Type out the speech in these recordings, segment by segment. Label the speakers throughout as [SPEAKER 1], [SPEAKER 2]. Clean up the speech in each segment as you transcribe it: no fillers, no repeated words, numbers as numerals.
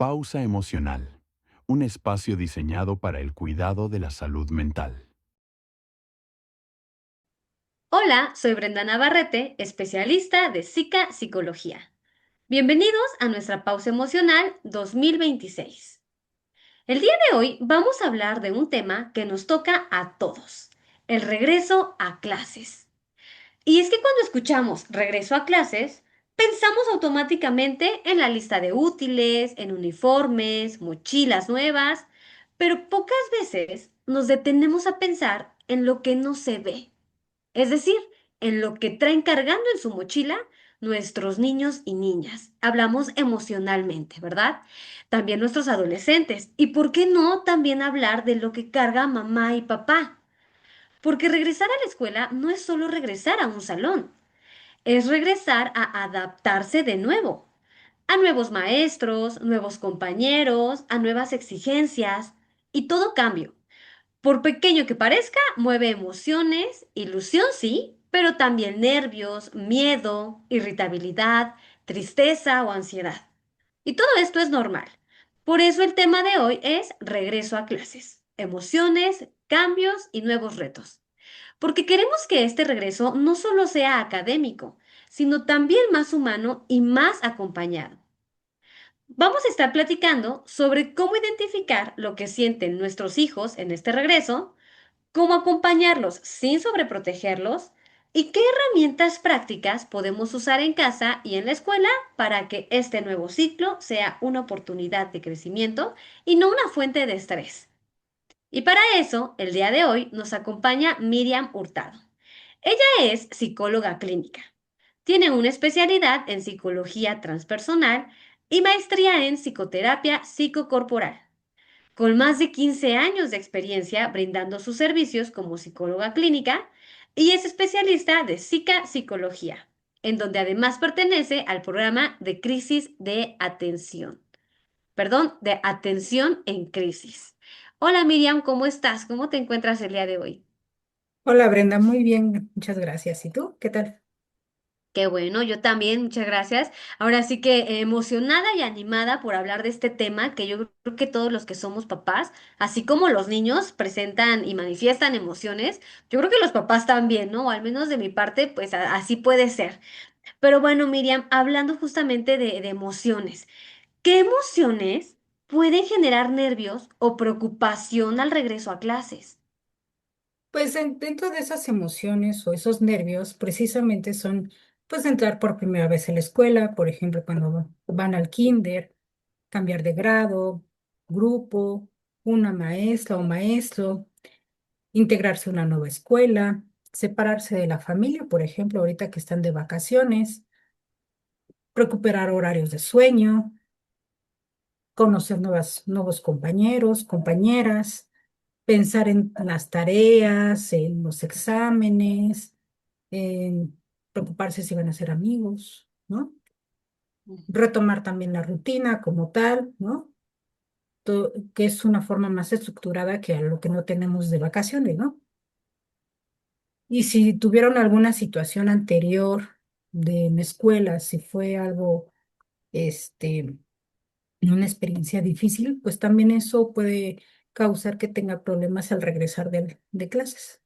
[SPEAKER 1] Pausa emocional. Un espacio diseñado para el cuidado de la salud mental.
[SPEAKER 2] Hola, soy Brenda Navarrete, especialista de Psicología. Bienvenidos a nuestra pausa emocional 2026. El día de hoy vamos a hablar de un tema que nos toca a todos, el regreso a clases. Y es que cuando escuchamos regreso a clases, pensamos automáticamente en la lista de útiles, en uniformes, mochilas nuevas, pero pocas veces nos detenemos a pensar en lo que no se ve, es decir, en lo que traen cargando en su mochila nuestros niños y niñas. Hablamos emocionalmente, ¿verdad? También nuestros adolescentes. ¿Y por qué no también hablar de lo que carga mamá y papá? Porque regresar a la escuela no es solo regresar a un salón, es regresar a adaptarse de nuevo, a nuevos maestros, nuevos compañeros, a nuevas exigencias y todo cambio. Por pequeño que parezca, mueve emociones, ilusión sí, pero también nervios, miedo, irritabilidad, tristeza o ansiedad. Y todo esto es normal. Por eso el tema de hoy es regreso a clases, emociones, cambios y nuevos retos. Porque queremos que este regreso no solo sea académico, sino también más humano y más acompañado. Vamos a estar platicando sobre cómo identificar lo que sienten nuestros hijos en este regreso, cómo acompañarlos sin sobreprotegerlos y qué herramientas prácticas podemos usar en casa y en la escuela para que este nuevo ciclo sea una oportunidad de crecimiento y no una fuente de estrés. Y para eso, el día de hoy nos acompaña Miriam Hurtado. Ella es psicóloga clínica. Tiene una especialidad en psicología transpersonal y maestría en psicoterapia psicocorporal, con más de 15 años de experiencia brindando sus servicios como psicóloga clínica, y es especialista de Psicología, en donde además pertenece al programa de crisis de atención, perdón, de atención en crisis. Hola Miriam, ¿cómo estás? ¿Cómo te encuentras el día de hoy?
[SPEAKER 3] Hola Brenda, muy bien, muchas gracias. ¿Y tú? ¿Qué tal?
[SPEAKER 2] Qué bueno, yo también, muchas gracias. Ahora sí que emocionada y animada por hablar de este tema, que yo creo que todos los que somos papás, así como los niños presentan y manifiestan emociones, yo creo que los papás también, ¿no? O al menos de mi parte, pues así puede ser. Pero bueno, Miriam, hablando justamente de emociones, ¿qué emociones pueden generar nervios o preocupación al regreso a clases?
[SPEAKER 3] Pues dentro de esas emociones o esos nervios, precisamente son, pues, entrar por primera vez a la escuela, por ejemplo, cuando van al kinder, cambiar de grado, grupo, una maestra o maestro, integrarse a una nueva escuela, separarse de la familia, por ejemplo, ahorita que están de vacaciones, recuperar horarios de sueño, conocer nuevos compañeros, compañeras, pensar en las tareas, en los exámenes, en preocuparse si van a ser amigos, ¿no? Retomar también la rutina como tal, ¿no? Que es una forma más estructurada que a lo que no tenemos de vacaciones, ¿no? Y si tuvieron alguna situación anterior en la escuela, si fue algo, este, una experiencia difícil, pues también eso puede causar que tenga problemas al regresar de clases.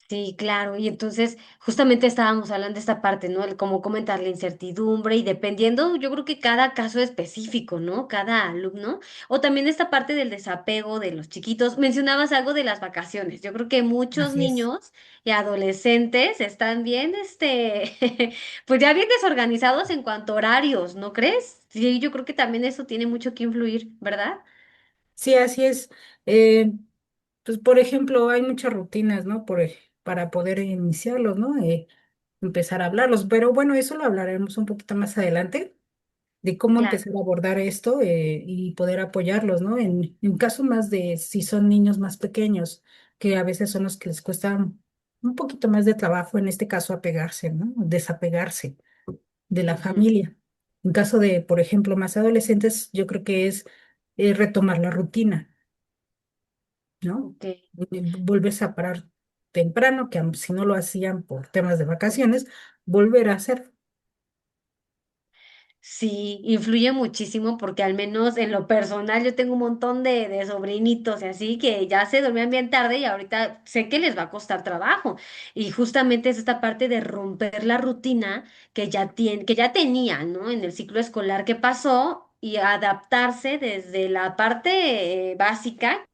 [SPEAKER 2] Sí, claro. Y entonces, justamente estábamos hablando de esta parte, ¿no? El cómo comentar la incertidumbre y dependiendo, yo creo que cada caso específico, ¿no? Cada alumno. O también esta parte del desapego de los chiquitos. Mencionabas algo de las vacaciones. Yo creo que muchos
[SPEAKER 3] Así es.
[SPEAKER 2] niños y adolescentes están bien, pues ya bien desorganizados en cuanto a horarios, ¿no crees? Sí, yo creo que también eso tiene mucho que influir, ¿verdad?
[SPEAKER 3] Sí, así es. Eh, pues, por ejemplo, hay muchas rutinas, ¿no? Para poder iniciarlos, ¿no? Empezar a hablarlos. Pero bueno, eso lo hablaremos un poquito más adelante, de cómo
[SPEAKER 2] Claro.
[SPEAKER 3] empezar a abordar esto y poder apoyarlos, ¿no? En caso más de si son niños más pequeños, que a veces son los que les cuesta un poquito más de trabajo, en este caso, apegarse, ¿no? Desapegarse de la
[SPEAKER 2] Ujú.
[SPEAKER 3] familia. En caso de, por ejemplo, más adolescentes, yo creo que es retomar la rutina, ¿no?
[SPEAKER 2] Ok.
[SPEAKER 3] Volverse a parar temprano, que si no lo hacían por temas de vacaciones, volver a hacer.
[SPEAKER 2] Sí, influye muchísimo porque al menos en lo personal yo tengo un montón de sobrinitos y así que ya se dormían bien tarde y ahorita sé que les va a costar trabajo. Y justamente es esta parte de romper la rutina que ya tenían, ¿no? En el ciclo escolar que pasó y adaptarse desde la parte básica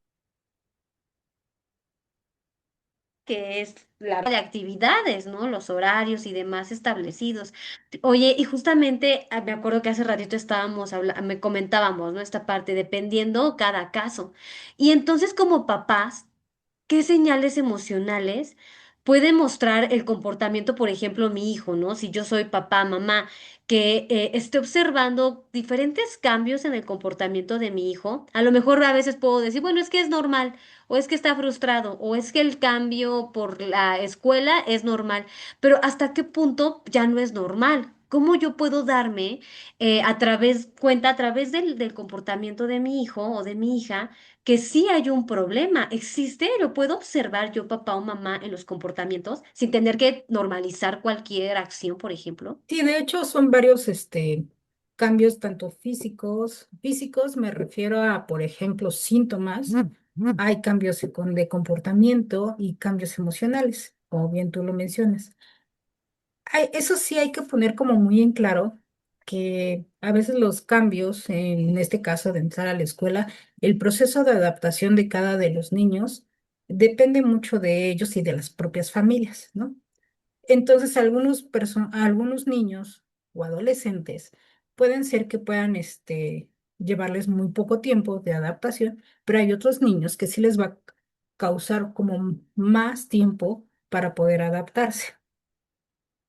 [SPEAKER 2] que es la de actividades, ¿no? Los horarios y demás establecidos. Oye, y justamente me acuerdo que hace ratito estábamos me comentábamos, ¿no? Esta parte, dependiendo cada caso. Y entonces, como papás, ¿qué señales emocionales puede mostrar el comportamiento, por ejemplo, mi hijo, ¿no? Si yo soy papá, mamá, que esté observando diferentes cambios en el comportamiento de mi hijo, a lo mejor a veces puedo decir, bueno, es que es normal, o es que está frustrado, o es que el cambio por la escuela es normal, pero ¿hasta qué punto ya no es normal? ¿Cómo yo puedo darme a través del comportamiento de mi hijo o de mi hija? Que sí hay un problema, existe, lo puedo observar yo, papá o mamá, en los comportamientos, sin tener que normalizar cualquier acción, por ejemplo.
[SPEAKER 3] Sí, de hecho son varios cambios tanto físicos me refiero a, por ejemplo, síntomas. Hay cambios de comportamiento y cambios emocionales, como bien tú lo mencionas. Eso sí hay que poner como muy en claro que a veces los cambios, en este caso de entrar a la escuela, el proceso de adaptación de cada de los niños depende mucho de ellos y de las propias familias, ¿no? Entonces, algunos niños o adolescentes pueden ser que puedan llevarles muy poco tiempo de adaptación, pero hay otros niños que sí les va a causar como más tiempo para poder adaptarse.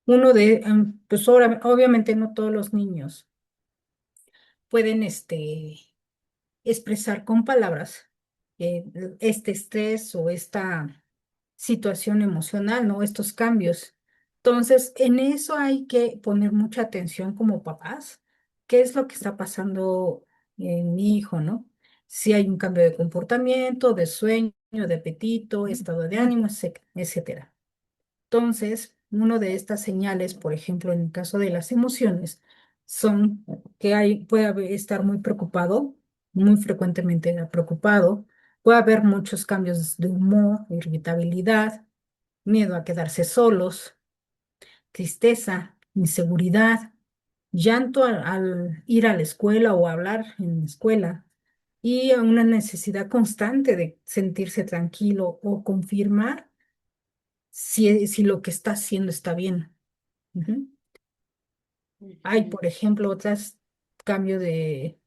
[SPEAKER 3] Pues obviamente no todos los niños pueden expresar con palabras eh, este estrés o esta situación emocional, ¿no? Estos cambios. Entonces, en eso hay que poner mucha atención como papás. ¿Qué es lo que está pasando en mi hijo, ¿no? Si hay un cambio de comportamiento, de sueño, de apetito, estado de ánimo, etcétera. Entonces, una de estas señales, por ejemplo, en el caso de las emociones, son que estar muy preocupado, muy frecuentemente preocupado, puede haber muchos cambios de humor, irritabilidad, miedo a quedarse solos, tristeza, inseguridad, llanto al ir a la escuela o hablar en la escuela y una necesidad constante de sentirse tranquilo o confirmar si lo que está haciendo está bien. Ujú. Hay,
[SPEAKER 2] Ujú.
[SPEAKER 3] por ejemplo, otros cambios de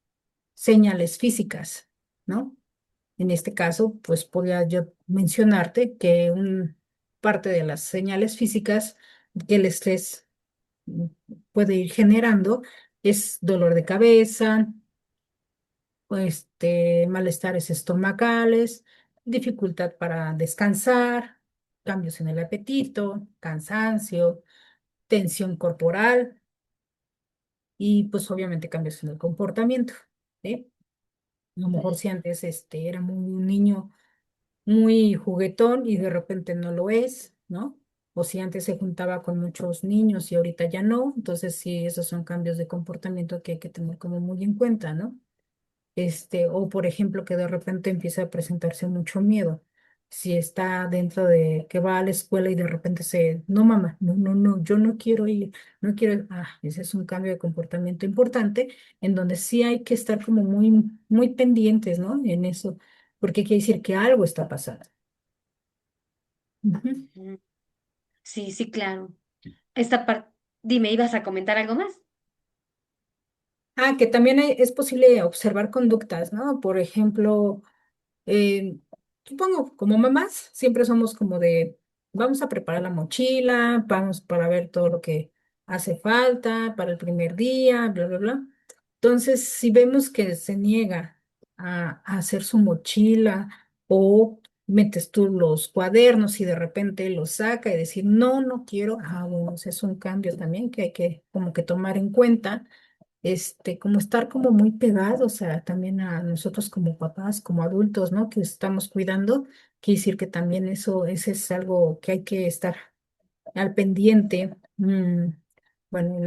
[SPEAKER 3] señales físicas, ¿no? En este caso, pues podría yo mencionarte que parte de las señales físicas que el estrés mm, puede ir generando es dolor de cabeza, malestares estomacales, dificultad para descansar, cambios en el apetito, cansancio, tensión corporal y pues obviamente cambios en el comportamiento, ¿sí? A lo mejor si antes era un niño muy juguetón y de repente no lo es, ¿no? O si antes se juntaba con muchos niños y ahorita ya no, entonces sí, esos son cambios de comportamiento que hay que tener como muy en cuenta, ¿no? O por ejemplo que de repente empieza a presentarse mucho miedo. Si está dentro de que va a la escuela y de repente no mamá, no, no, no, yo no quiero ir, no quiero, ese es un cambio de comportamiento importante en donde sí hay que estar como muy, muy pendientes, ¿no? En eso, porque quiere decir que algo está pasando. Ujú.
[SPEAKER 2] Ujú. Sí, sí, claro. Esta parte, dime, ¿ibas a comentar algo más?
[SPEAKER 3] Que también es posible observar conductas, ¿no? Por ejemplo, Eh, supongo, como mamás, siempre somos como vamos a preparar la mochila, vamos para ver todo lo que hace falta para el primer día, bla, bla, bla. Entonces, si vemos que se niega a hacer su mochila o metes tú los cuadernos y de repente los saca y decir, no, no quiero, bueno, ese es un cambio también que hay que como que tomar en cuenta como estar como muy pegados, o sea, también a nosotros como papás, como adultos, ¿no? Que estamos cuidando, quiere decir que también ese es algo que hay que estar al pendiente. Bueno, el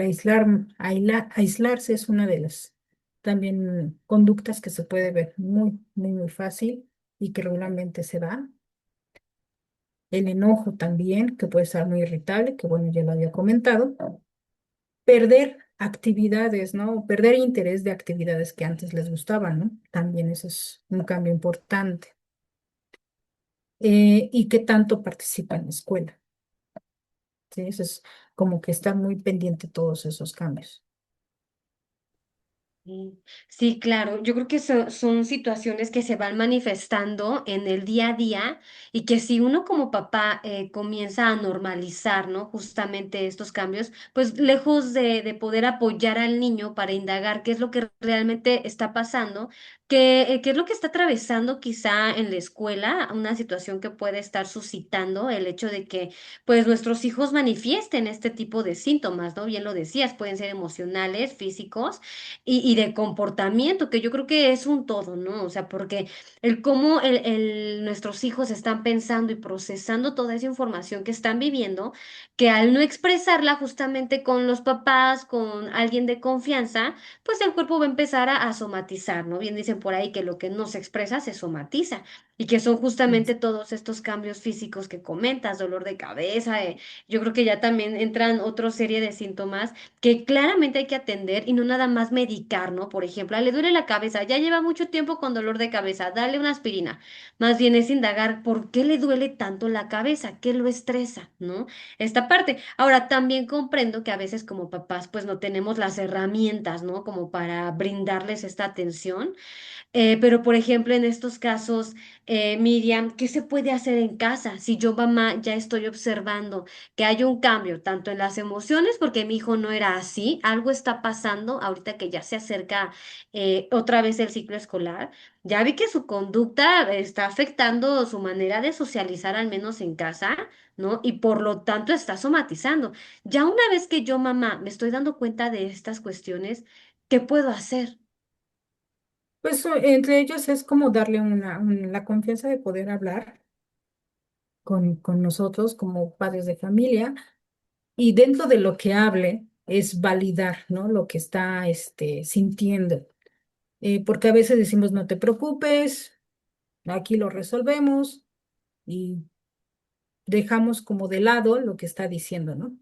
[SPEAKER 3] aislarse es una de las también conductas que se puede ver muy fácil y que regularmente se da. El enojo también, que puede ser muy irritable, que bueno, ya lo había comentado. Perder actividades, ¿no? Perder interés de actividades que antes les gustaban, ¿no? También eso es un cambio importante. Y qué tanto participa en la escuela, ¿sí? Eso es como que está muy pendiente todos esos cambios.
[SPEAKER 2] Sí, sí, claro. Yo creo que son situaciones que se van manifestando en el día a día y que si uno como papá comienza a normalizar, ¿no? Justamente estos cambios, pues lejos de poder apoyar al niño para indagar qué es lo que realmente está pasando, qué es lo que está atravesando quizá en la escuela, una situación que puede estar suscitando el hecho de que pues nuestros hijos manifiesten este tipo de síntomas, ¿no? Bien lo decías, pueden ser emocionales, físicos y de comportamiento, que yo creo que es un todo, ¿no? O sea, porque el cómo nuestros hijos están pensando y procesando toda esa información que están viviendo, que al no expresarla justamente con los papás, con alguien de confianza, pues el cuerpo va a empezar a somatizar, ¿no? Bien dicen por ahí que lo que no se expresa se somatiza y que son justamente todos estos cambios físicos que comentas, dolor de cabeza, yo creo que ya también entran otra serie de síntomas que claramente hay que atender y no nada más medicar, ¿no? Por ejemplo, le duele la cabeza, ya lleva mucho tiempo con dolor de cabeza, dale una aspirina. Más bien es indagar por qué le duele tanto la cabeza, qué lo estresa, ¿no? Esta parte. Ahora, también comprendo que a veces como papás, pues no tenemos las herramientas, ¿no? Como para brindarles esta atención. Pero, por ejemplo, en estos casos, Miriam, ¿qué se puede hacer en casa si yo, mamá, ya estoy observando que hay un cambio tanto en las emociones, porque mi hijo no era así, algo está pasando ahorita que ya se acerca otra vez el ciclo escolar? Ya vi que su conducta está afectando su manera de socializar, al menos en casa, ¿no? Y por lo tanto está somatizando. Ya una vez que yo, mamá, me estoy dando cuenta de estas cuestiones, ¿qué puedo hacer?
[SPEAKER 3] Pues entre ellos es como darle la confianza de poder hablar con nosotros como padres de familia y dentro de lo que hable es validar, ¿no? Lo que está sintiendo. Porque a veces decimos, no te preocupes, aquí lo resolvemos y dejamos como de lado lo que está diciendo, ¿no?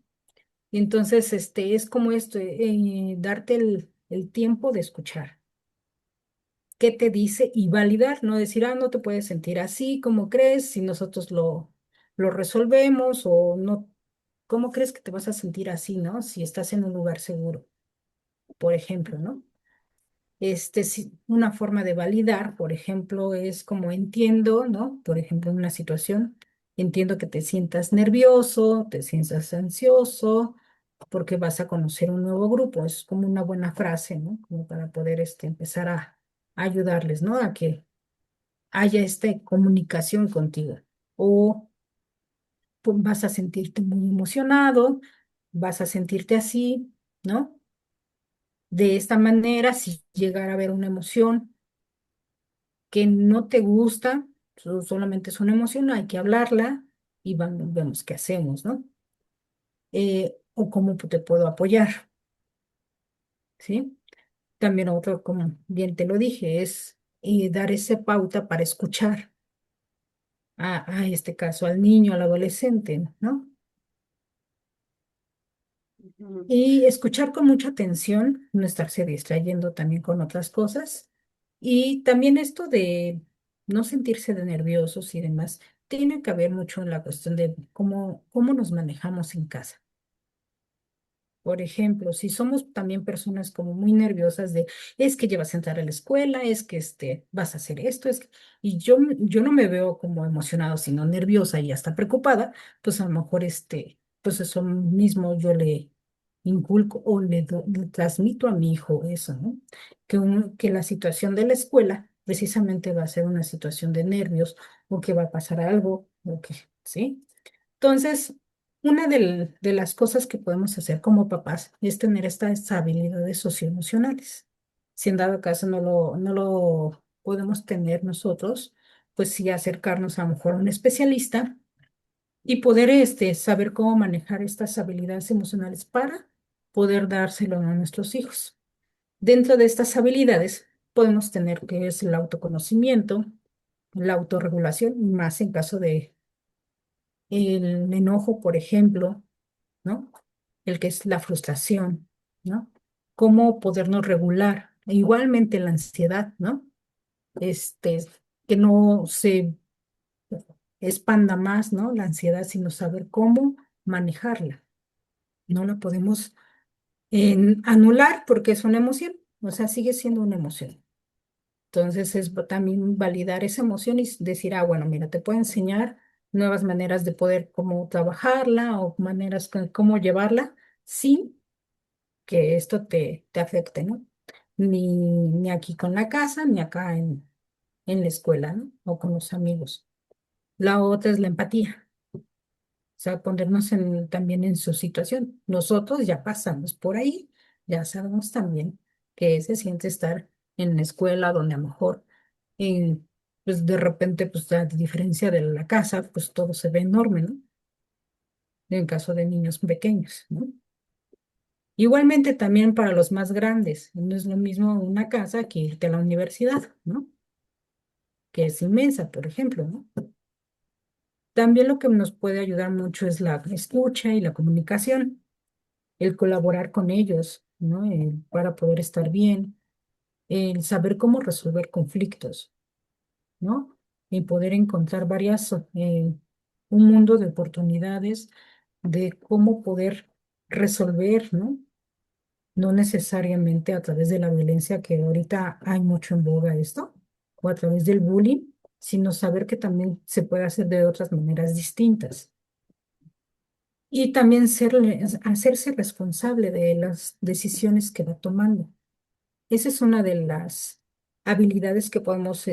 [SPEAKER 3] Y entonces es como esto, darte el tiempo de escuchar qué te dice y validar, no decir, no te puedes sentir así, ¿cómo crees? Si nosotros lo resolvemos o no, ¿cómo crees que te vas a sentir así, no? Si estás en un lugar seguro, por ejemplo, ¿no? Una forma de validar, por ejemplo, es como entiendo, ¿no? Por ejemplo, en una situación, entiendo que te sientas nervioso, te sientas ansioso, porque vas a conocer un nuevo grupo. Es como una buena frase, ¿no? Como para poder empezar a ayudarles, ¿no? A que haya esta comunicación contigo. O pues, vas a sentirte muy emocionado, vas a sentirte así, ¿no? De esta manera, si llegara a haber una emoción que no te gusta, solamente es una emoción, hay que hablarla y vemos qué hacemos, ¿no? O cómo te puedo apoyar, ¿sí? También otro, como bien te lo dije, es dar esa pauta para escuchar a este caso, al niño, al adolescente, ¿no?
[SPEAKER 2] Ujú.
[SPEAKER 3] Y escuchar con mucha atención, no estarse distrayendo también con otras cosas. Y también esto de no sentirse de nerviosos y demás, tiene que ver mucho en la cuestión de cómo nos manejamos en casa. Por ejemplo, si somos también personas como muy nerviosas de, es que llevas a entrar a la escuela, es que vas a hacer esto, y yo no me veo como emocionado, sino nerviosa y hasta preocupada, pues a lo mejor pues eso mismo yo le inculco o le transmito a mi hijo eso, ¿no? Que la situación de la escuela precisamente va a ser una situación de nervios o que va a pasar algo, o que, ¿sí? Entonces, una de las cosas que podemos hacer como papás es tener estas habilidades socioemocionales. Si en dado caso no lo podemos tener nosotros, pues sí acercarnos a lo mejor a un especialista y poder saber cómo manejar estas habilidades emocionales para poder dárselo a nuestros hijos. Dentro de estas habilidades podemos tener que es el autoconocimiento, la autorregulación, y más en caso de el enojo, por ejemplo, ¿no? El que es la frustración, ¿no? Cómo podernos regular. E igualmente la ansiedad, ¿no? Este, que no se expanda más, ¿no? La ansiedad, sino saber cómo manejarla. No la podemos anular porque es una emoción, o sea, sigue siendo una emoción. Entonces es también validar esa emoción y decir, ah, bueno, mira, te puedo enseñar nuevas maneras de poder cómo trabajarla o maneras cómo llevarla sin que esto te afecte, ¿no? Ni aquí con la casa, ni acá en la escuela, ¿no? O con los amigos. La otra es la empatía, o sea, ponernos también en su situación. Nosotros ya pasamos por ahí, ya sabemos también que se siente estar en la escuela donde a lo mejor, eh, pues de repente, pues a diferencia de la casa, pues todo se ve enorme, ¿no? En caso de niños pequeños, ¿no? Igualmente también para los más grandes, no es lo mismo una casa que irte a la universidad, ¿no? Que es inmensa, por ejemplo, ¿no? También lo que nos puede ayudar mucho es la escucha y la comunicación, el colaborar con ellos, ¿no? Para poder estar bien, el saber cómo resolver conflictos, ¿no? Y poder encontrar un mundo de oportunidades de cómo poder resolver, ¿no? No necesariamente a través de la violencia, que ahorita hay mucho en boga esto, o a través del bullying, sino saber que también se puede hacer de otras maneras distintas. Y también hacerse responsable de las decisiones que va tomando. Esa es una de las habilidades que podemos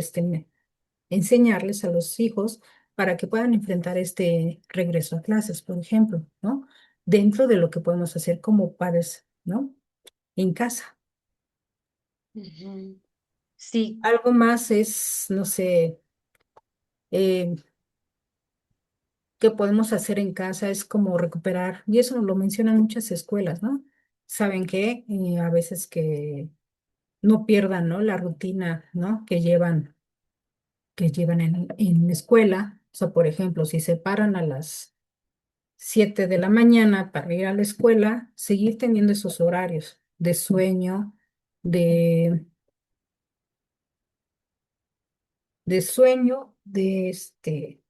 [SPEAKER 3] enseñarles a los hijos para que puedan enfrentar este regreso a clases, por ejemplo, ¿no? Dentro de lo que podemos hacer como padres, ¿no? En casa.
[SPEAKER 2] Ujú. Sí.
[SPEAKER 3] Algo más es, no sé, eh, que podemos hacer en casa es como recuperar, y eso lo mencionan muchas escuelas, ¿no? Saben que a veces que no pierdan, ¿no? La rutina, ¿no? Que llevan en la escuela. O sea, por ejemplo, si se paran a las 7 de la mañana para ir a la escuela, seguir teniendo esos horarios de sueño, de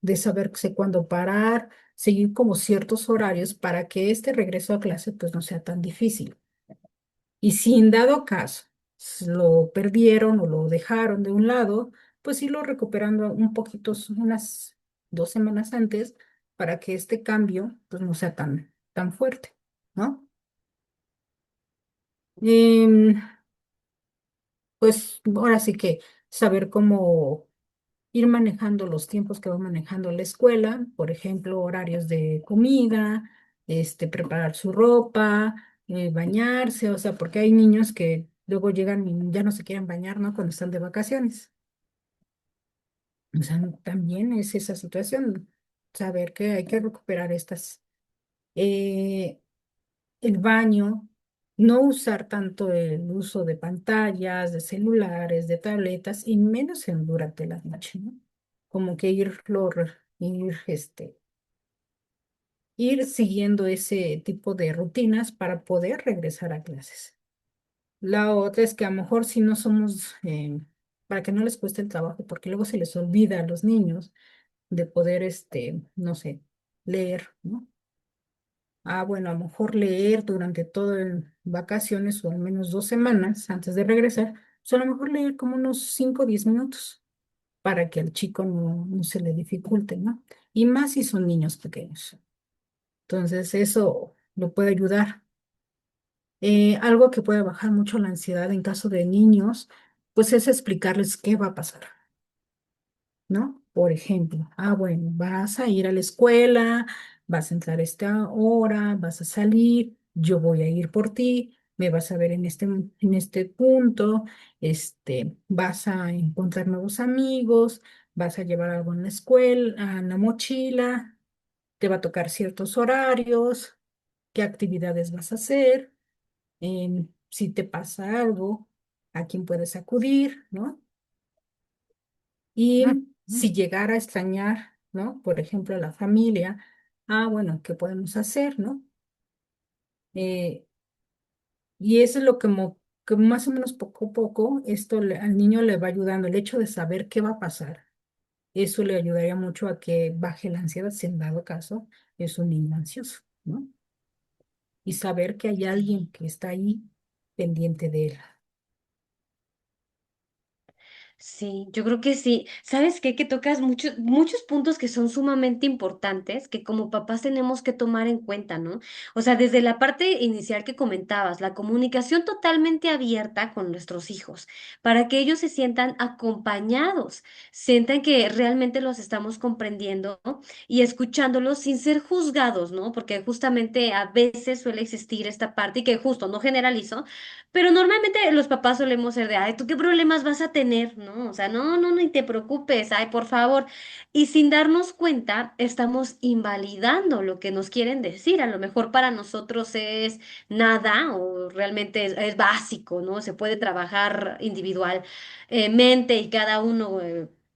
[SPEAKER 3] de saberse cuándo parar, seguir como ciertos horarios para que este regreso a clase pues no sea tan difícil. Y si en dado caso lo perdieron o lo dejaron de un lado, pues irlo recuperando un poquito, unas 2 semanas antes, para que este cambio pues no sea tan fuerte, ¿no? Em, pues ahora sí que saber cómo ir manejando los tiempos que va manejando la escuela, por ejemplo, horarios de comida, preparar su ropa, bañarse, o sea, porque hay niños que luego llegan y ya no se quieren bañar, ¿no? Cuando están de vacaciones. O sea, también es esa situación, saber que hay que recuperar eh, el baño, no usar tanto el uso de pantallas, de celulares, de tabletas, y menos durante la noche, ¿no? Como que ir siguiendo ese tipo de rutinas para poder regresar a clases. La otra es que a lo mejor si no somos, para que no les cueste el trabajo, porque luego se les olvida a los niños de poder, no sé, leer, ¿no? Ah, bueno, a lo mejor leer durante todo el vacaciones o al menos 2 semanas antes de regresar, pues a lo mejor leer como unos 5 o 10 minutos para que al chico no se le dificulte, ¿no? Y más si son niños pequeños. Entonces, eso lo puede ayudar. Algo que puede bajar mucho la ansiedad en caso de niños, pues es explicarles qué va a pasar. ¿No? Por ejemplo, ah, bueno, vas a ir a la escuela, vas a entrar a esta hora, vas a salir, yo voy a ir por ti, me vas a ver en este punto, vas a encontrar nuevos amigos, vas a llevar algo en la escuela, en la mochila, te va a tocar ciertos horarios, qué actividades vas a hacer. en si te pasa algo, a quién puedes acudir, ¿no? Y si llegara a extrañar, ¿no? Por ejemplo, a la familia, bueno, ¿qué podemos hacer, ¿no? Eh, y eso es lo que más o menos poco a poco al niño le va ayudando, el hecho de saber qué va a pasar. Eso le ayudaría mucho a que baje la ansiedad, si en dado caso es un niño ansioso, ¿no? Y saber que hay alguien
[SPEAKER 2] Sí.
[SPEAKER 3] que está ahí pendiente de él.
[SPEAKER 2] Sí, yo creo que sí. ¿Sabes qué? Que tocas muchos puntos que son sumamente importantes, que como papás tenemos que tomar en cuenta, ¿no? O sea, desde la parte inicial que comentabas, la comunicación totalmente abierta con nuestros hijos, para que ellos se sientan acompañados, sientan que realmente los estamos comprendiendo, ¿no? Y escuchándolos sin ser juzgados, ¿no? Porque justamente a veces suele existir esta parte y que justo no generalizo, pero normalmente los papás solemos ser de, ay, ¿tú qué problemas vas a tener? ¿No? O sea, no, no, ni te preocupes, ay, por favor. Y sin darnos cuenta, estamos invalidando lo que nos quieren decir. A lo mejor para nosotros es nada o realmente es básico, ¿no? Se puede trabajar individualmente y cada uno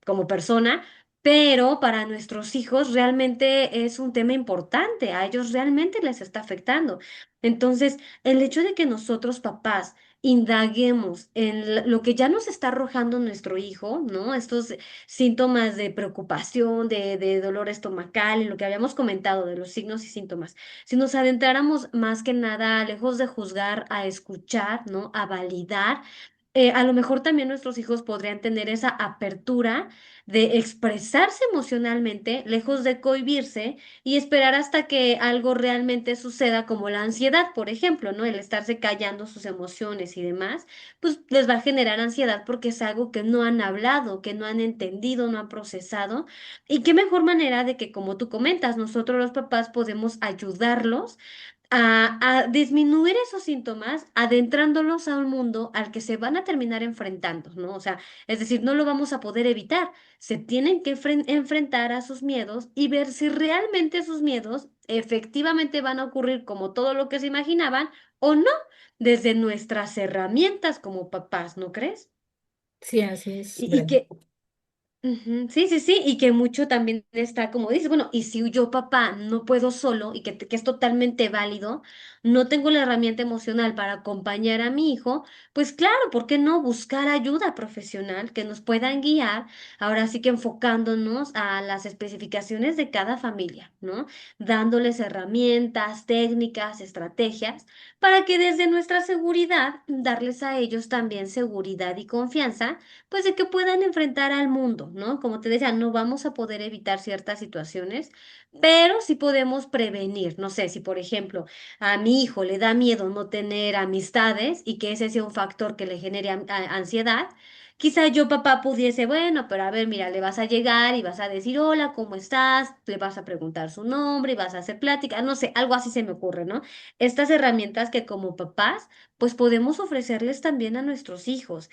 [SPEAKER 2] como persona. Pero para nuestros hijos realmente es un tema importante, a ellos realmente les está afectando. Entonces, el hecho de que nosotros, papás, indaguemos en lo que ya nos está arrojando nuestro hijo, ¿no? Estos síntomas de preocupación, de dolor estomacal, y lo que habíamos comentado de los signos y síntomas. Si nos adentráramos más que nada, lejos de juzgar, a escuchar, ¿no? A validar. A lo mejor también nuestros hijos podrían tener esa apertura de expresarse emocionalmente, lejos de cohibirse y esperar hasta que algo realmente suceda, como la ansiedad, por ejemplo, ¿no? El estarse callando sus emociones y demás, pues les va a generar ansiedad porque es algo que no han hablado, que no han entendido, no han procesado. Y qué mejor manera de que, como tú comentas, nosotros los papás podemos ayudarlos a disminuir esos síntomas, adentrándolos a un mundo al que se van a terminar enfrentando, ¿no? O sea, es decir, no lo vamos a poder evitar, se tienen que enfrentar a sus miedos y ver si realmente sus miedos efectivamente van a ocurrir como todo lo que se imaginaban o no, desde nuestras herramientas como papás, ¿no crees?
[SPEAKER 3] Sí, así es,
[SPEAKER 2] Y
[SPEAKER 3] Brenda.
[SPEAKER 2] que ujú, sí, sí, sí, y que mucho también está, como dices, bueno, y si yo papá no puedo solo y que es totalmente válido, no tengo la herramienta emocional para acompañar a mi hijo, pues claro, ¿por qué no buscar ayuda profesional que nos puedan guiar? Ahora sí que enfocándonos a las especificaciones de cada familia, ¿no? Dándoles herramientas, técnicas, estrategias, para que desde nuestra seguridad, darles a ellos también seguridad y confianza pues de que puedan enfrentar al mundo, ¿no? Como te decía, no vamos a poder evitar ciertas situaciones, pero sí podemos prevenir. No sé, si por ejemplo a mi hijo le da miedo no tener amistades y que ese sea un factor que le genere ansiedad. Quizá yo, papá, pudiese, bueno, pero a ver, mira, le vas a llegar y vas a decir, hola, ¿cómo estás? Le vas a preguntar su nombre y vas a hacer plática, no sé, algo así se me ocurre, ¿no? Estas herramientas que como papás, pues podemos ofrecerles también a nuestros hijos.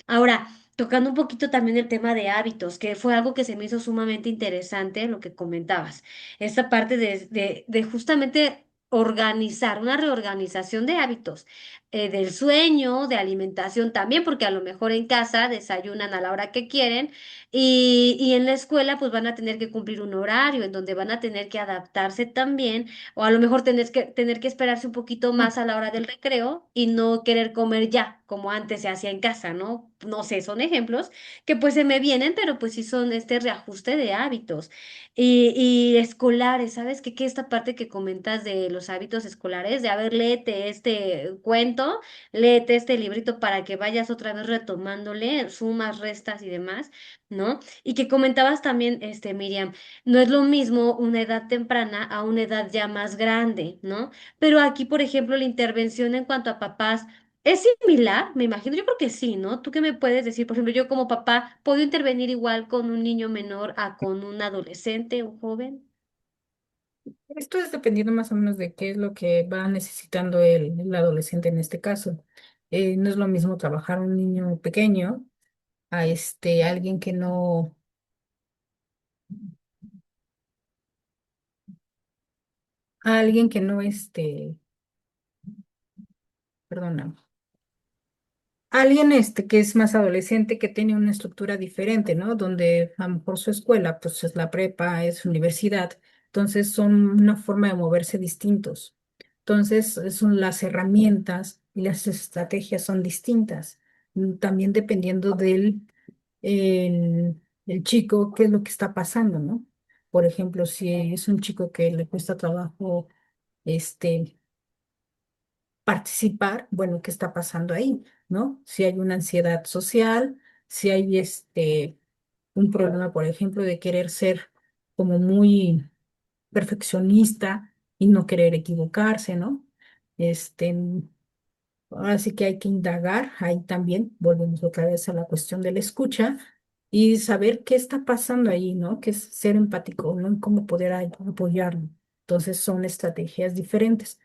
[SPEAKER 2] Ahora, tocando un poquito también el tema de hábitos, que fue algo que se me hizo sumamente interesante lo que comentabas. Esta parte de justamente organizar, una reorganización de hábitos, del sueño, de alimentación también, porque a lo mejor en casa desayunan a la hora que quieren y en la escuela pues van a tener que cumplir un horario en donde van a tener que adaptarse también, o a lo mejor tener que esperarse un poquito más a la hora del recreo y no querer comer ya, como antes se hacía en casa, ¿no? No sé, son ejemplos que pues se me vienen, pero pues sí son este reajuste de hábitos y escolares, ¿sabes? Que esta parte que comentas de los hábitos escolares, de a ver, léete este cuento, léete este librito para que vayas otra vez retomándole sumas, restas y demás, ¿no? Y que comentabas también, Miriam, no es lo mismo una edad temprana a una edad ya más grande, ¿no? Pero aquí, por ejemplo, la intervención en cuanto a papás es similar, me imagino. Yo creo que sí, ¿no? ¿Tú qué me puedes decir? Por ejemplo, yo como papá, ¿puedo intervenir igual con un niño menor a con un adolescente, un joven?
[SPEAKER 3] Esto es dependiendo más o menos de qué es lo que va necesitando el adolescente en este caso. No es lo mismo trabajar un niño pequeño a alguien que no, a alguien que no, perdóname. Alguien que es más adolescente, que tiene una estructura diferente, ¿no? Donde a lo mejor su escuela, pues es la prepa, es universidad, entonces son una forma de moverse distintos. Entonces, son las herramientas y las estrategias son distintas. También dependiendo el chico, qué es lo que está pasando, ¿no? Por ejemplo, si es un chico que le cuesta trabajo, este participar, bueno, ¿qué está pasando ahí? ¿No? Si hay una ansiedad social, si hay un problema, por ejemplo, de querer ser como muy perfeccionista y no querer equivocarse, ¿no? Este, ahora sí que hay que indagar, ahí también volvemos otra vez a la cuestión de la escucha y saber qué está pasando ahí, ¿no? Que es ser empático, ¿no? Y cómo poder apoyarlo. Entonces son estrategias diferentes.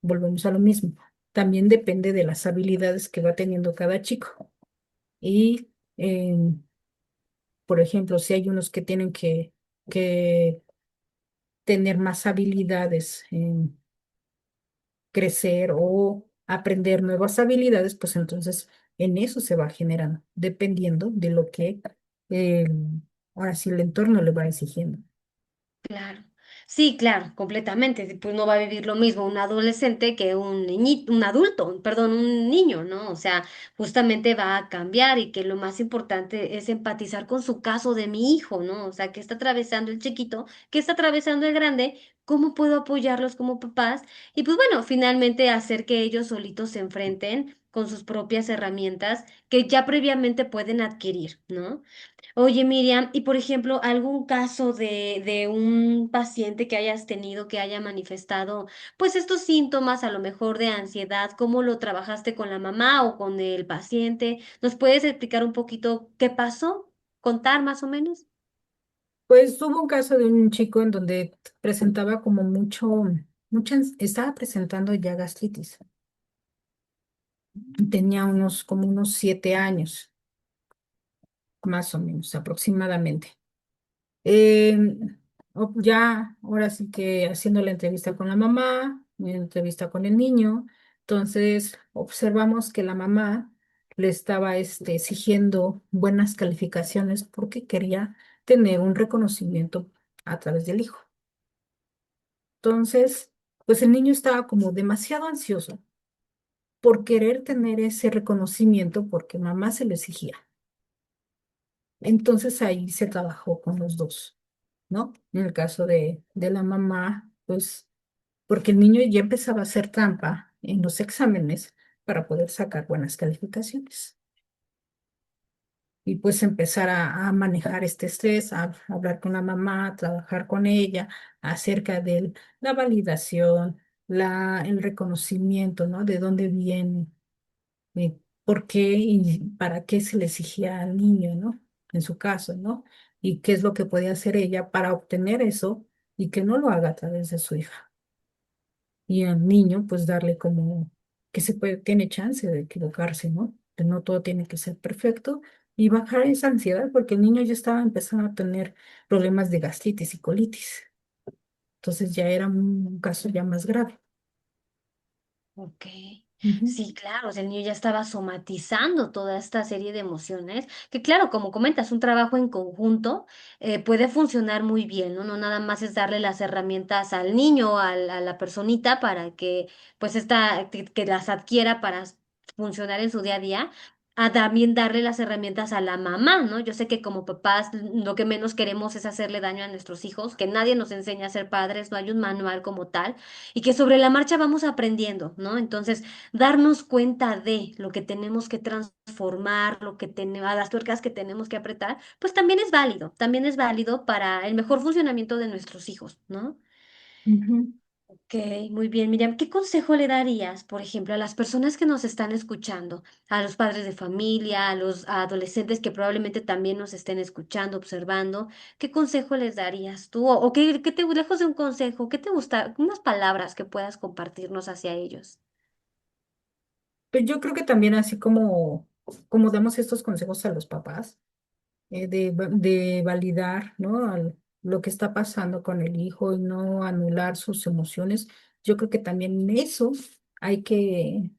[SPEAKER 3] Volvemos a lo mismo. También depende de las habilidades que va teniendo cada chico. Y, por ejemplo, si hay unos que tienen que tener más habilidades en crecer o aprender nuevas habilidades, pues entonces en eso se va generando, dependiendo de lo que eh, ahora sí el entorno le va exigiendo.
[SPEAKER 2] Claro. Sí, claro, completamente. Pues no va a vivir lo mismo un adolescente que un niñito, un adulto, perdón, un niño, ¿no? O sea, justamente va a cambiar y que lo más importante es empatizar con su caso de mi hijo, ¿no? O sea, qué está atravesando el chiquito, qué está atravesando el grande, cómo puedo apoyarlos como papás y pues bueno, finalmente hacer que ellos solitos se enfrenten con sus propias herramientas que ya previamente pueden adquirir, ¿no? Oye, Miriam, y por ejemplo, algún caso de un paciente que hayas tenido que haya manifestado, pues estos síntomas, a lo mejor de ansiedad, ¿cómo lo trabajaste con la mamá o con el paciente? ¿Nos puedes explicar un poquito qué pasó? ¿Contar más o menos?
[SPEAKER 3] Pues hubo un caso de un chico en donde presentaba como estaba presentando ya gastritis. Tenía como unos 7 años, más o menos, aproximadamente. Eh, ya, ahora sí que haciendo la entrevista con la mamá, la entrevista con el niño, entonces observamos que la mamá le estaba exigiendo buenas calificaciones porque quería tener un reconocimiento a través del hijo. Entonces, pues el niño estaba como demasiado ansioso por querer tener ese reconocimiento porque mamá se lo exigía. Entonces ahí se trabajó con los dos, ¿no? En el caso de la mamá, pues porque el niño ya empezaba a hacer trampa en los exámenes para poder sacar buenas calificaciones. Y pues empezar a manejar este estrés, a hablar con la mamá, a trabajar con ella acerca de la validación, el reconocimiento, ¿no? De dónde viene, por qué y para qué se le exigía al niño, ¿no? En su caso, ¿no? Y qué es lo que podía hacer ella para obtener eso y que no lo haga a través de su hija. Y al niño, pues darle como que tiene chance de equivocarse, ¿no? Que no todo tiene que ser perfecto y bajar esa ansiedad porque el niño ya estaba empezando a tener problemas de gastritis y colitis. Entonces ya era un caso ya más grave.
[SPEAKER 2] Ok.
[SPEAKER 3] Ujú,
[SPEAKER 2] Sí, claro, o sea, el niño ya estaba somatizando toda esta serie de emociones, que claro, como comentas, un trabajo en conjunto puede funcionar muy bien, ¿no? No nada más es darle las herramientas al niño, a la personita para que pues que las adquiera para funcionar en su día a día, a también darle las herramientas a la mamá, ¿no? Yo sé que como papás lo que menos queremos es hacerle daño a nuestros hijos, que nadie nos enseña a ser padres, no hay un manual como tal y que sobre la marcha vamos aprendiendo, ¿no? Entonces, darnos cuenta de lo que tenemos que transformar, lo que tenemos, a las tuercas que tenemos que apretar, pues también es válido para el mejor funcionamiento de nuestros hijos, ¿no?
[SPEAKER 3] ujú.
[SPEAKER 2] Ok, muy bien, Miriam. ¿Qué consejo le darías, por ejemplo, a las personas que nos están escuchando, a los padres de familia, a los adolescentes que probablemente también nos estén escuchando, observando? ¿Qué consejo les darías tú? O qué te, lejos de un consejo, qué te gusta, unas palabras que puedas compartirnos hacia ellos?
[SPEAKER 3] Pues yo creo que también así como damos estos consejos a los papás, de validar, ¿no? Lo que está pasando con el hijo y no anular sus emociones. Yo creo que también eso hay que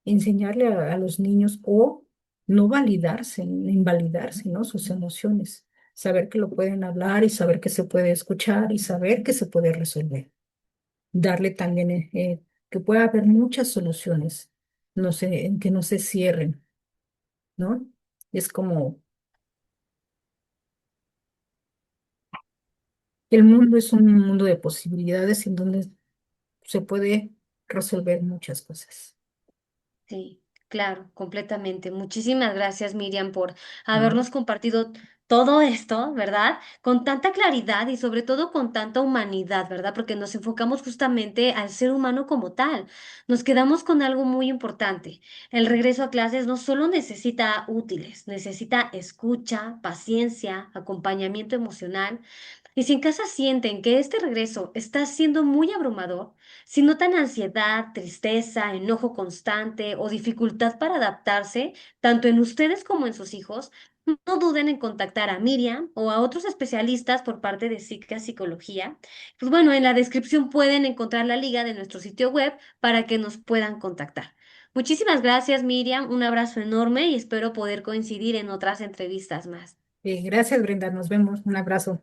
[SPEAKER 3] enseñarle a los niños o no validarse, invalidarse, ¿no? Sus emociones, saber que lo pueden hablar y saber que se puede escuchar y saber que se puede resolver. Darle también que pueda haber muchas soluciones, no sé, en que no se cierren, ¿no? Es como el mundo es un mundo de posibilidades en donde se puede resolver muchas cosas.
[SPEAKER 2] Sí, claro, completamente. Muchísimas gracias, Miriam, por
[SPEAKER 3] ¿No?
[SPEAKER 2] habernos compartido todo esto, ¿verdad? Con tanta claridad y sobre todo con tanta humanidad, ¿verdad? Porque nos enfocamos justamente al ser humano como tal. Nos quedamos con algo muy importante. El regreso a clases no solo necesita útiles, necesita escucha, paciencia, acompañamiento emocional. Y si en casa sienten que este regreso está siendo muy abrumador, si notan ansiedad, tristeza, enojo constante o dificultad para adaptarse, tanto en ustedes como en sus hijos, no duden en contactar a Miriam o a otros especialistas por parte de Psica Psicología. Pues bueno, en la descripción pueden encontrar la liga de nuestro sitio web para que nos puedan contactar. Muchísimas gracias, Miriam. Un abrazo enorme y espero poder coincidir en otras entrevistas más.
[SPEAKER 3] Gracias, Brenda. Nos vemos. Un abrazo.